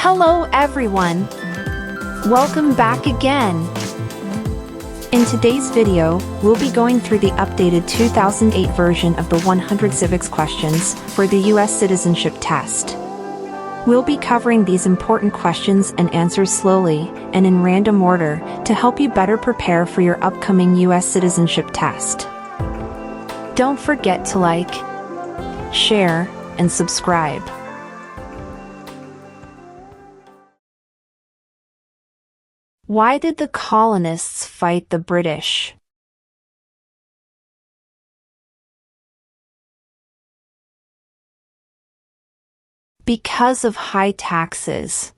Hello everyone! Welcome back again! In today's video, we'll be going through the updated 2008 version of the 100 civics questions for the US citizenship test. We'll be covering these important questions and answers slowly and in random order to help you better prepare for your upcoming US citizenship test. Don't forget to like, share, and subscribe. Why did the colonists fight the British? Because of high taxes.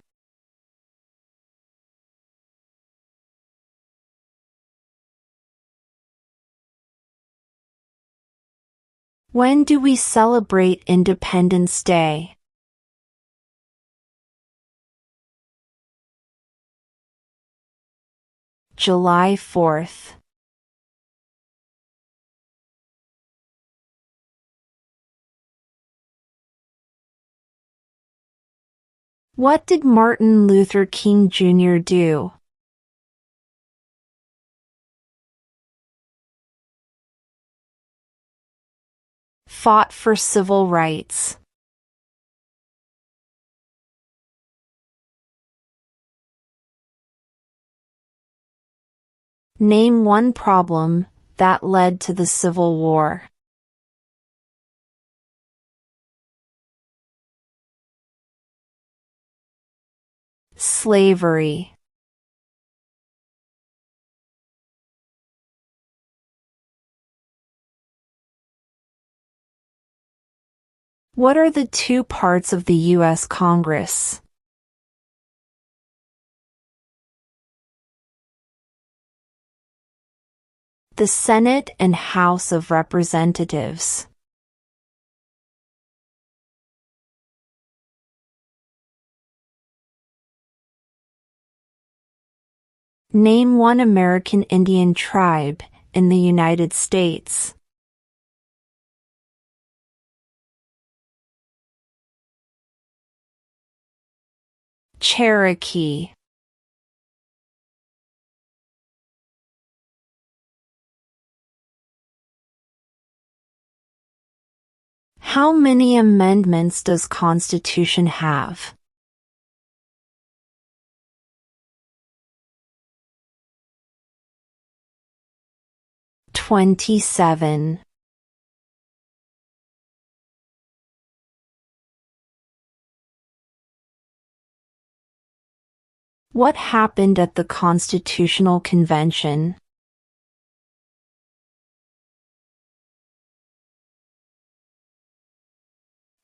When do we celebrate Independence Day? July 4th. What did Martin Luther King Jr. do? Fought for civil rights. Name one problem that led to the Civil War. Slavery. What are the two parts of the U.S. Congress? The Senate and House of Representatives. Name one American Indian tribe in the United States. Cherokee. How many amendments does Constitution have? "27". What happened at the Constitutional Convention?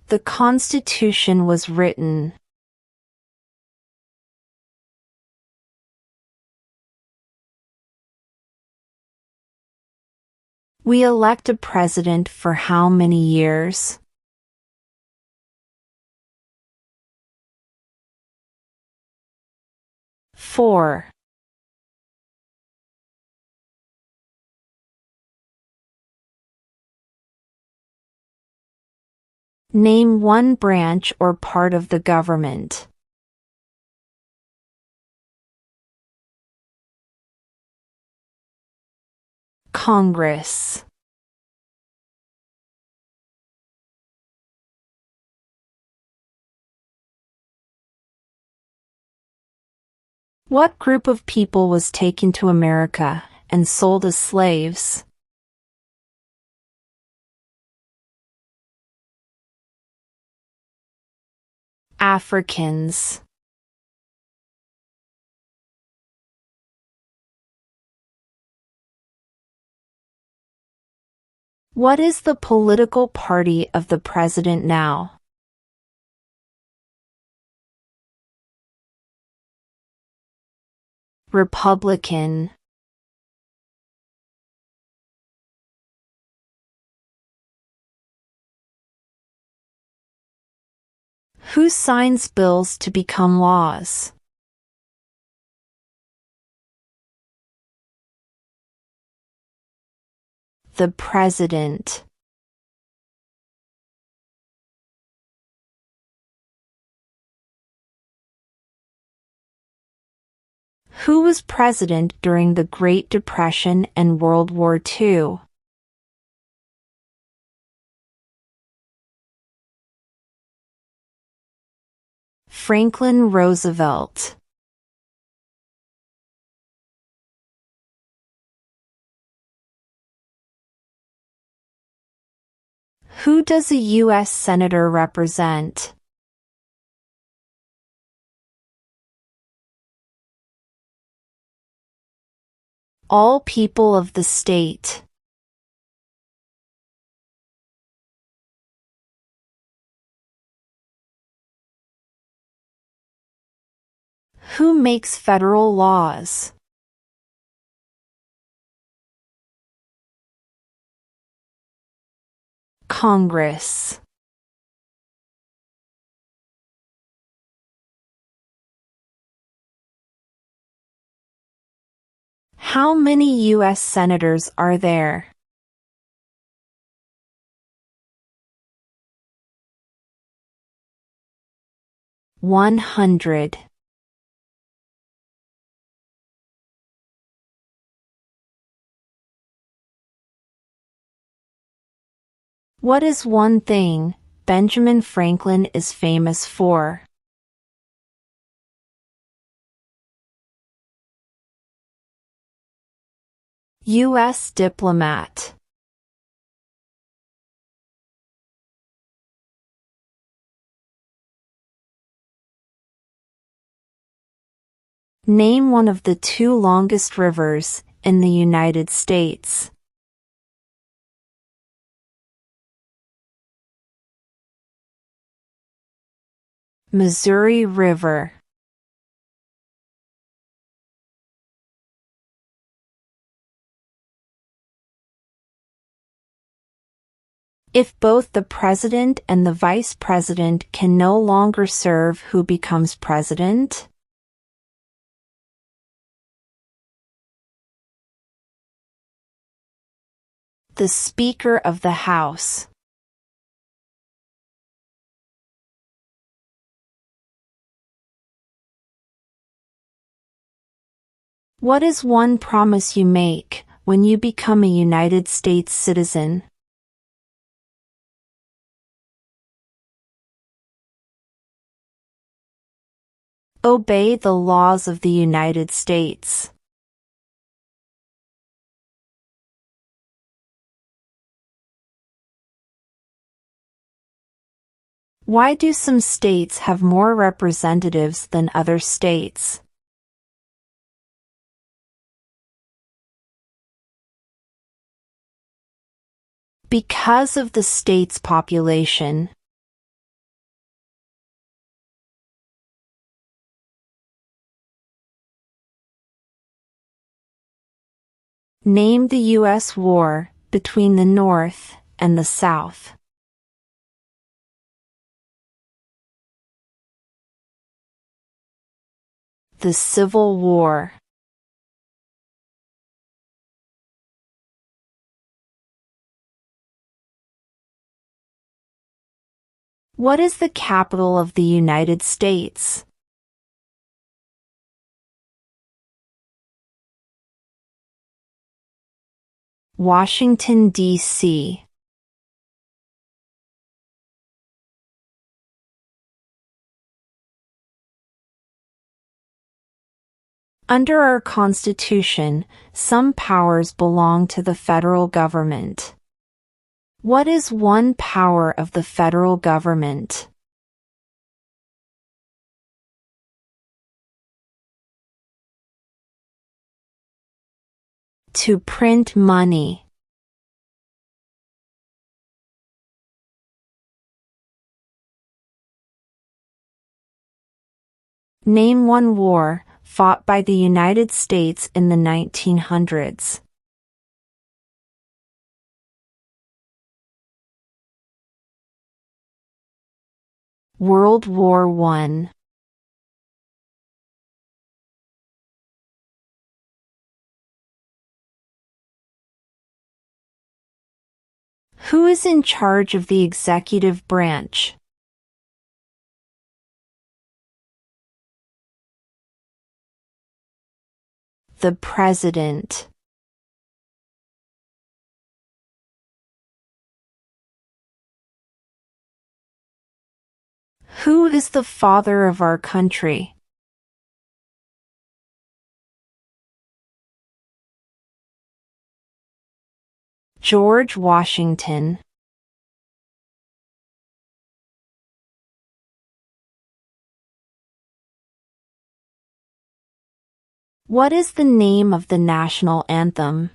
The Constitution was written. We elect a president for how many years? 4. Name one branch or part of the government. Congress. What group of people was taken to America and sold as slaves? Africans. What is the political party of the president now? Republican. Who signs bills to become laws? The president. Who was president during the Great Depression and World War II? Franklin Roosevelt. Who does a U.S. Senator represent? All people of the state. Who makes federal laws? Congress. How many U.S. senators are there? 100. What is one thing Benjamin Franklin is famous for? U.S. diplomat. Name one of the two longest rivers in the United States. Missouri River. If both the president and the vice president can no longer serve, who becomes president? The Speaker of the House. What is one promise you make when you become a United States citizen? Obey the laws of the United States. Why do some states have more representatives than other states? Because of the state's population. Name the U.S. war between the North and the South. The Civil War. What is the capital of the United States? Washington, D.C. Under our Constitution, some powers belong to the federal government. What is one power of the federal government? To print money. Name one war fought by the United States in the 1900s. World War I. Who is in charge of the executive branch? The President. Who is the father of our country? George Washington. What is the name of the national anthem?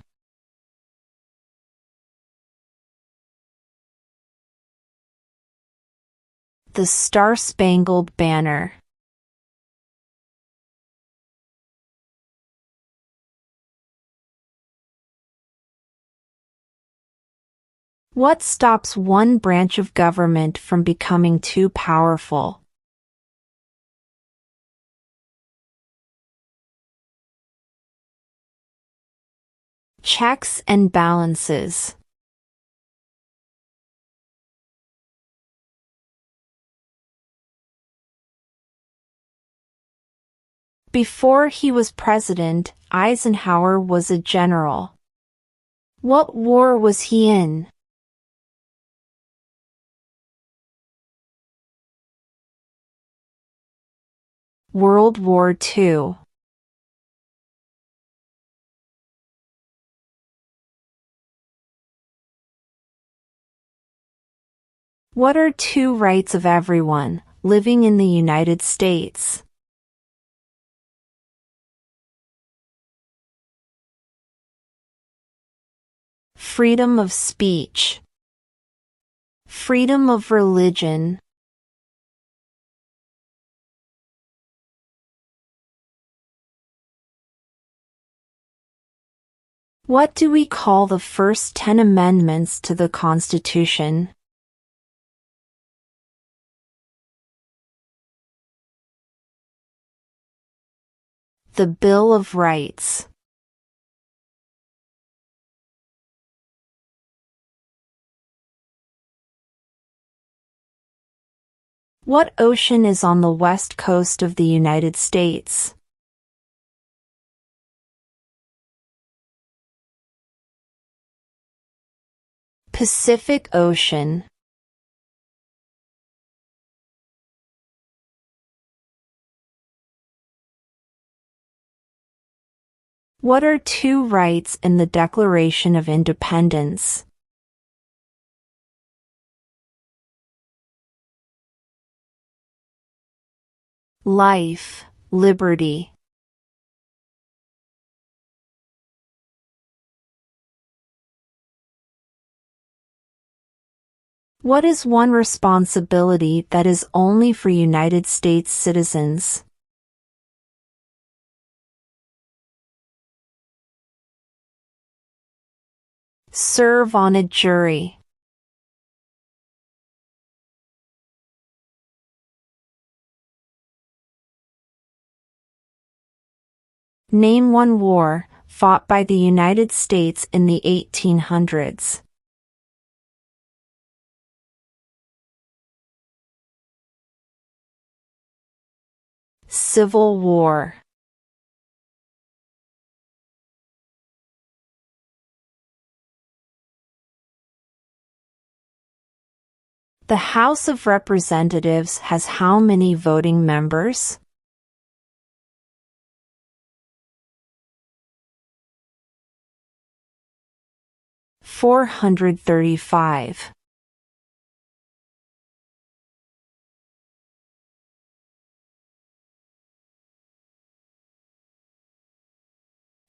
The Star-Spangled Banner. What stops one branch of government from becoming too powerful? Checks and balances. Before he was president, Eisenhower was a general. What war was he in? World War II. What are two rights of everyone living in the United States? Freedom of speech. Freedom of religion. What do we call the first 10 amendments to the Constitution? The Bill of Rights. What ocean is on the west coast of the United States? Pacific Ocean. What are two rights in the Declaration of Independence? Life, liberty. What is one responsibility that is only for United States citizens? Serve on a jury. Name one war fought by the United States in the 1800s. Civil War. The House of Representatives has how many voting members? $435.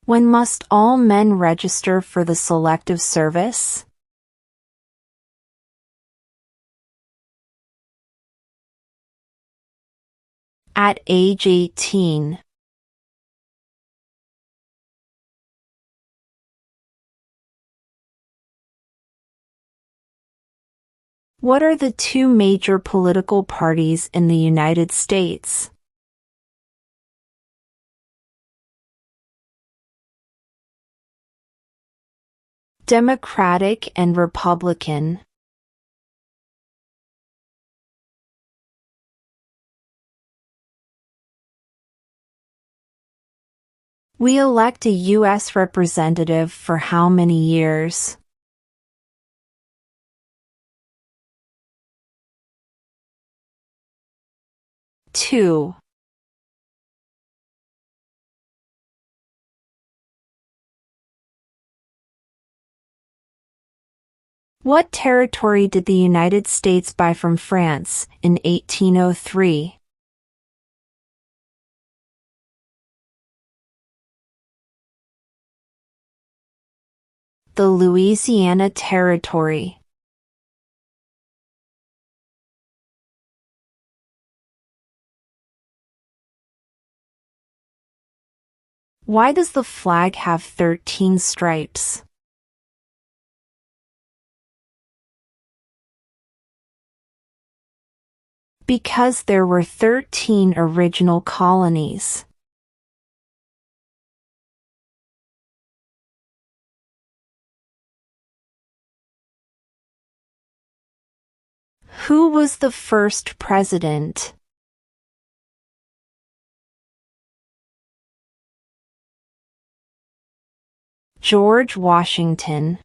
When must all men register for the Selective Service? At age 18. What are the two major political parties in the United States? Democratic and Republican. We elect a U.S. representative for how many years? 2. What territory did the United States buy from France in 1803? The Louisiana Territory. Why does the flag have 13 stripes? Because there were 13 original colonies. Who was the first president? George Washington.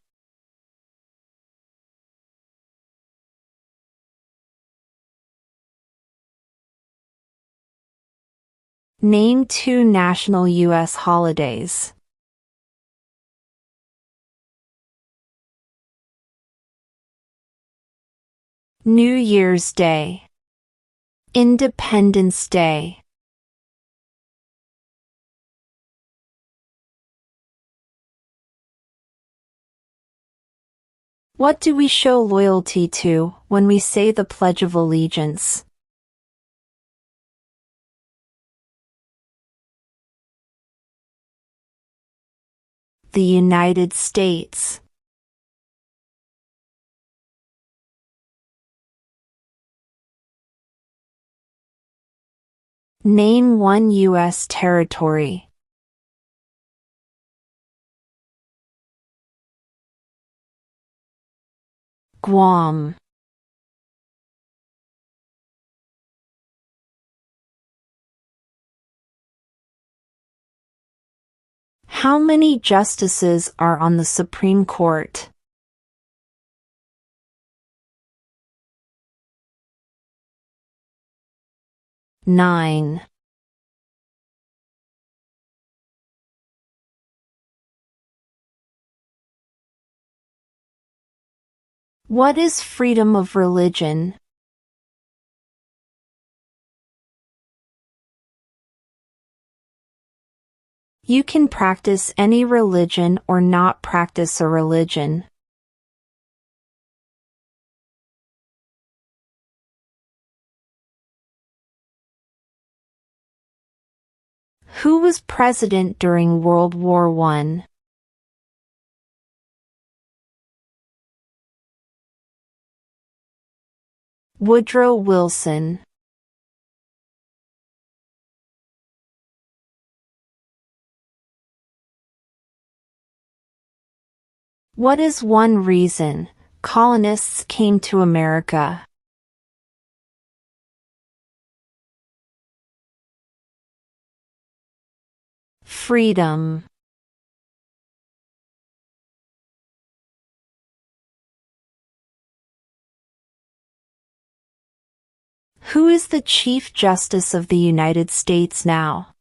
Name 2 national U.S. holidays. New Year's Day. Independence Day. What do we show loyalty to when we say the Pledge of Allegiance? The United States. Name 1 U.S. territory. Guam. How many justices are on the Supreme Court? 9. What is freedom of religion? You can practice any religion or not practice a religion. Who was president during World War I? Woodrow Wilson. What is one reason colonists came to America? Freedom. Who is the Chief Justice of the United States now?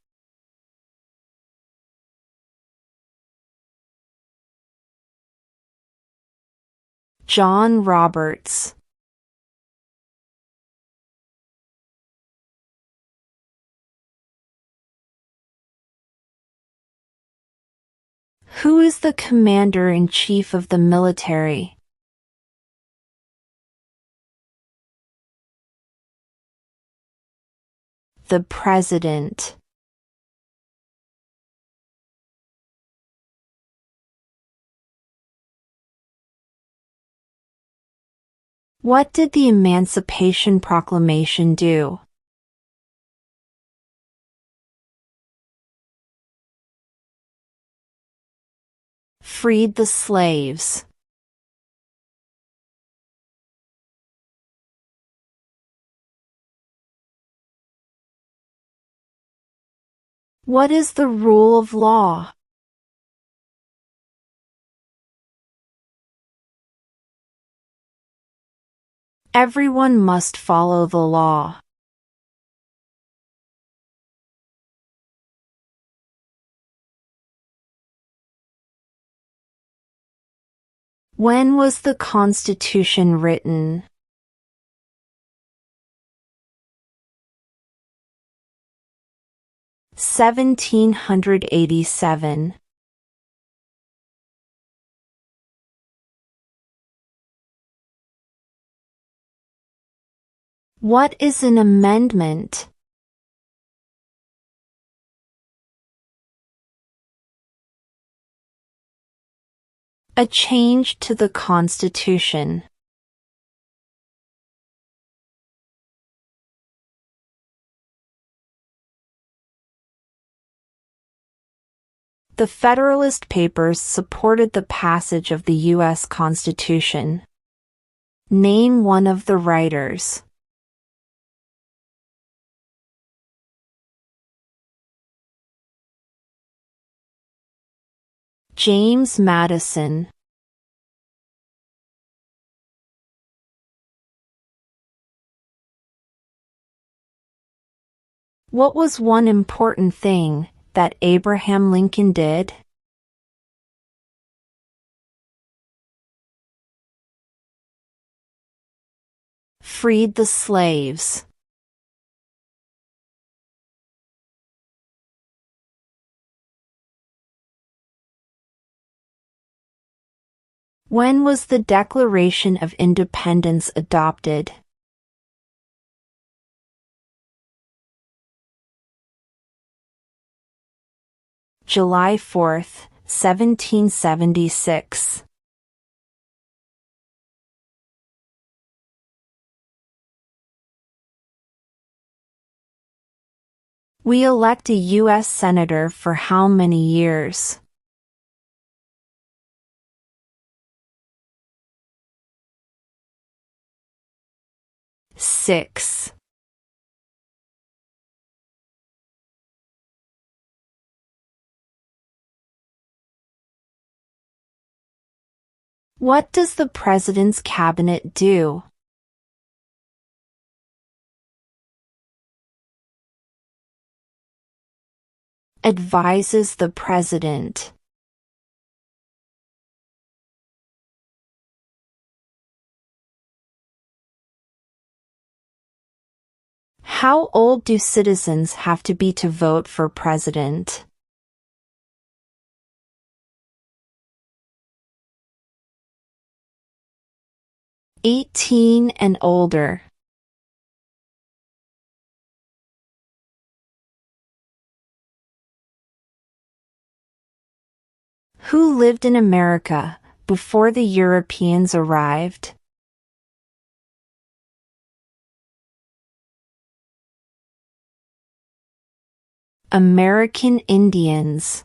John Roberts. Who is the Commander-in-Chief of the military? The President. What did the Emancipation Proclamation do? Freed the slaves. What is the rule of law? Everyone must follow the law. When was the Constitution written? 1787. What is an amendment? A change to the Constitution. The Federalist Papers supported the passage of the U.S. Constitution. Name one of the writers. James Madison. What was one important thing that Abraham Lincoln did? Freed the slaves. When was the Declaration of Independence adopted? July 4, 1776. We elect a U.S. Senator for how many years? 6. What does the President's Cabinet do? Advises the President. How old do citizens have to be to vote for president? 18 and older. Who lived in America before the Europeans arrived? American Indians.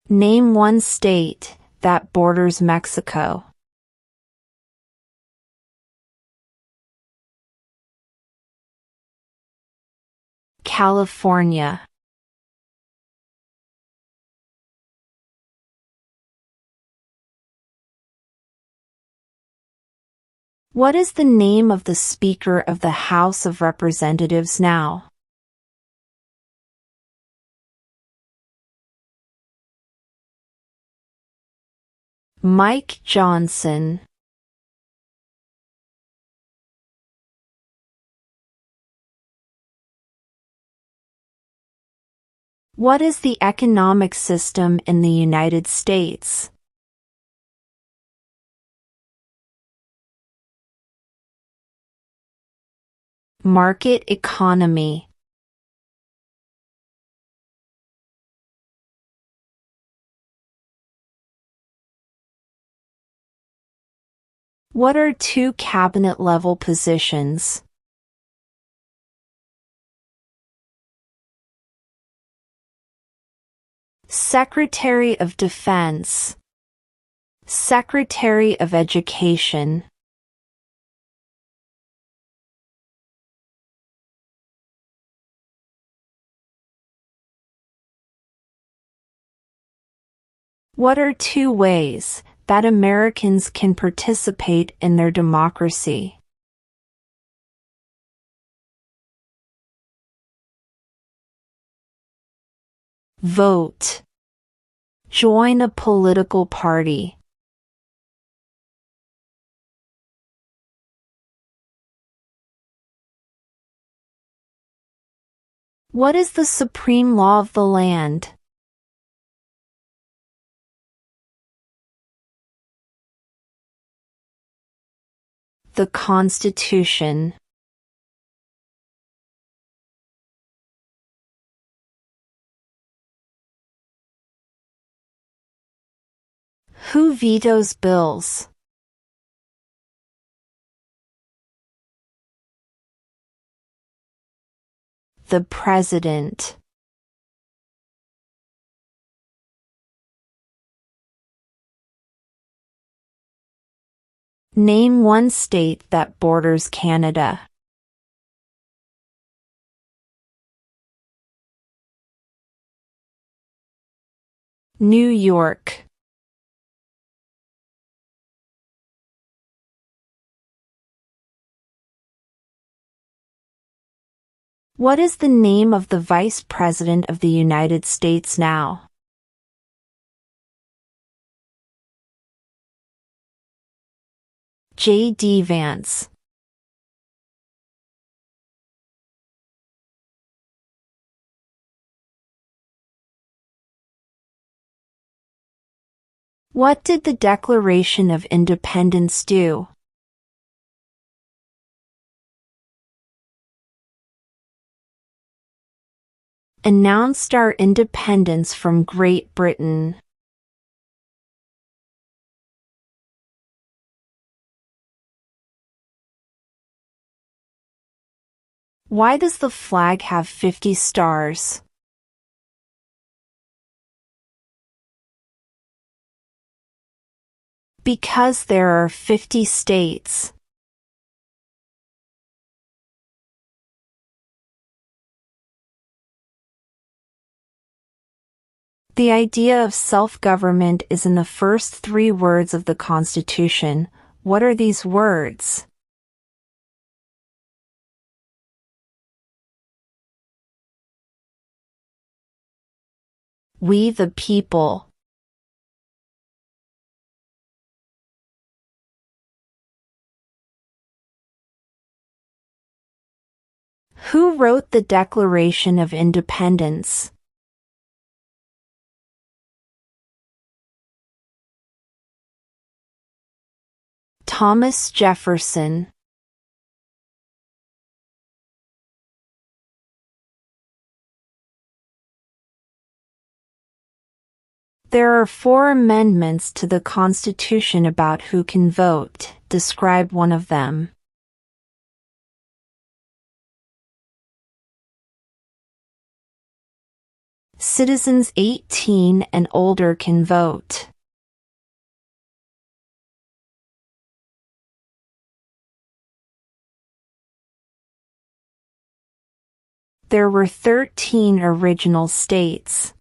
Name one state that borders Mexico. California. What is the name of the Speaker of the House of Representatives now? Mike Johnson. What is the economic system in the United States? Market economy. What are two cabinet-level positions? Secretary of Defense. Secretary of Education. What are 2 ways that Americans can participate in their democracy? Vote. Join a political party. What is the supreme law of the land? The Constitution. Who vetoes bills? The President. Name 1 state that borders Canada. New York. What is the name of the Vice President of the United States now? J.D. Vance. What did the Declaration of Independence do? Announced our independence from Great Britain. Why does the flag have 50 stars? Because there are 50 states. The idea of self-government is in the first 3 words of the Constitution. What are these words? We the people. Who wrote the Declaration of Independence? Thomas Jefferson. There are 4 amendments to the Constitution about who can vote. Describe one of them. Citizens 18 and older can vote. There were 13 original states.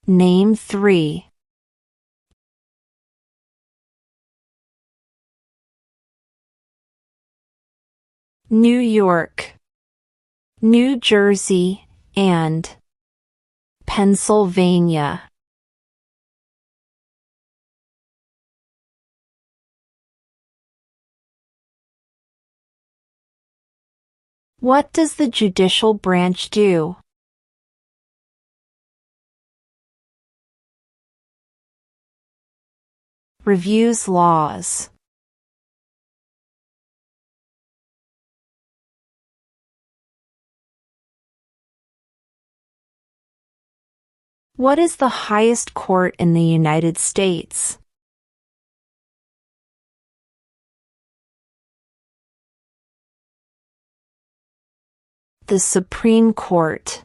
Name 3. New York, New Jersey, and Pennsylvania. What does the judicial branch do? Reviews laws. What is the highest court in the United States? The Supreme Court.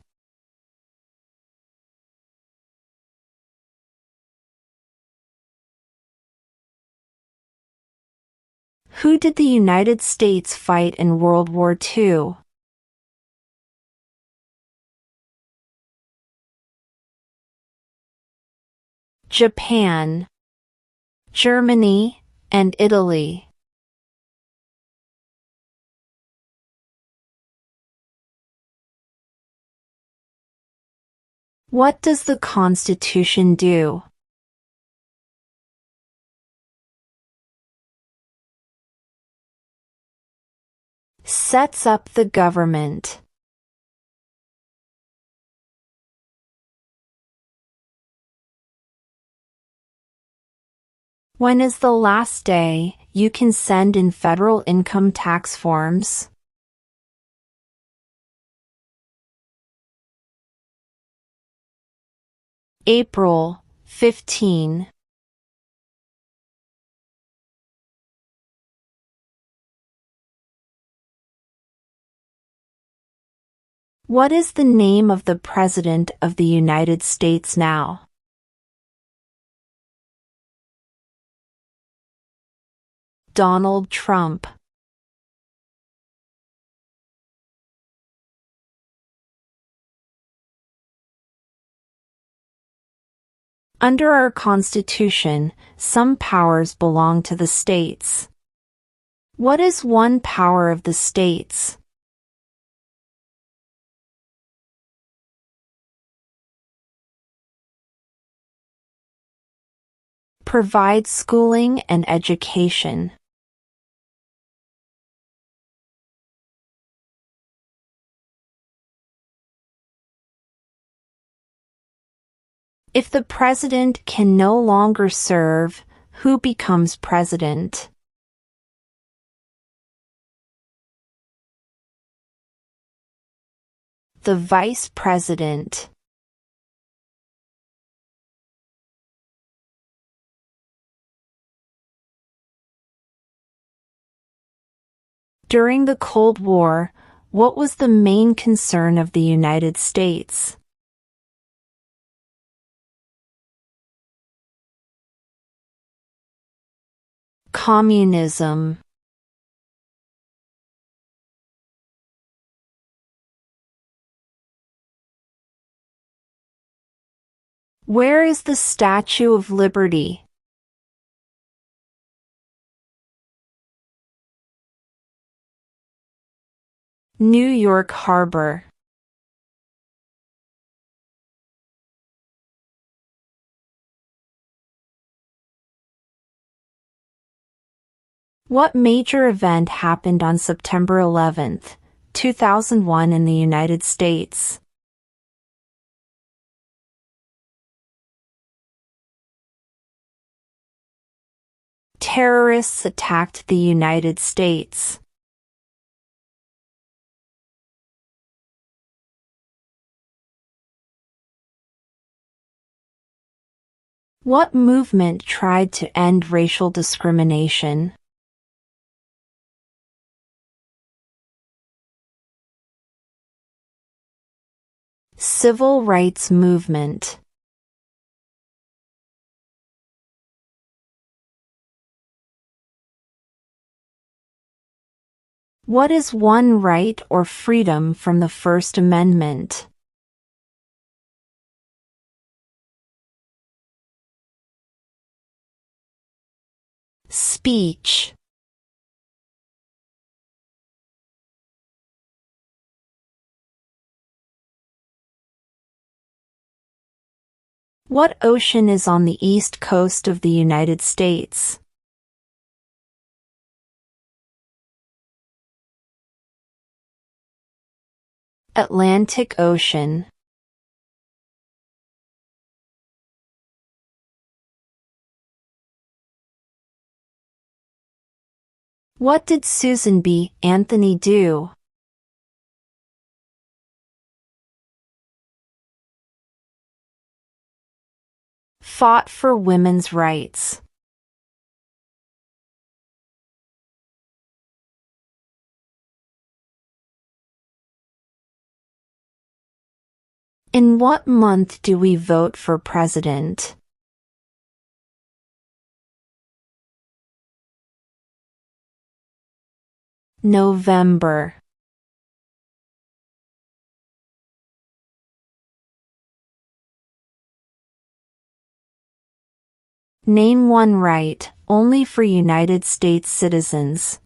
Who did the United States fight in World War II? Japan, Germany, and Italy. What does the Constitution do? Sets up the government. When is the last day you can send in federal income tax forms? April 15. What is the name of the President of the United States now? Donald Trump. Under our Constitution, some powers belong to the states. What is one power of the states? Provide schooling and education. If the president can no longer serve, who becomes president? The vice president. During the Cold War, what was the main concern of the United States? Communism. Where is the Statue of Liberty? New York Harbor. What major event happened on September 11, 2001 in the United States? Terrorists attacked the United States. What movement tried to end racial discrimination? Civil rights movement. What is one right or freedom from the First Amendment? Speech. What ocean is on the east coast of the United States? Atlantic Ocean. What did Susan B. Anthony do? Fought for women's rights. In what month do we vote for president? November. Name one right, only for United States citizens.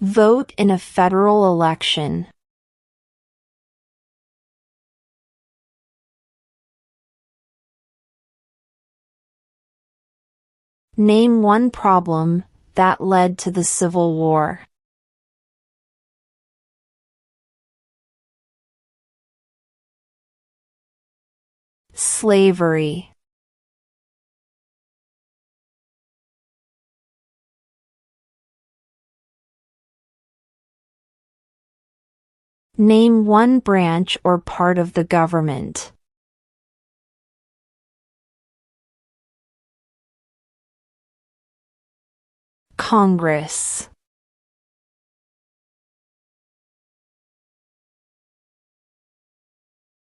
Vote in a federal election. Name one problem that led to the Civil War. Slavery. Name one branch or part of the government. Congress.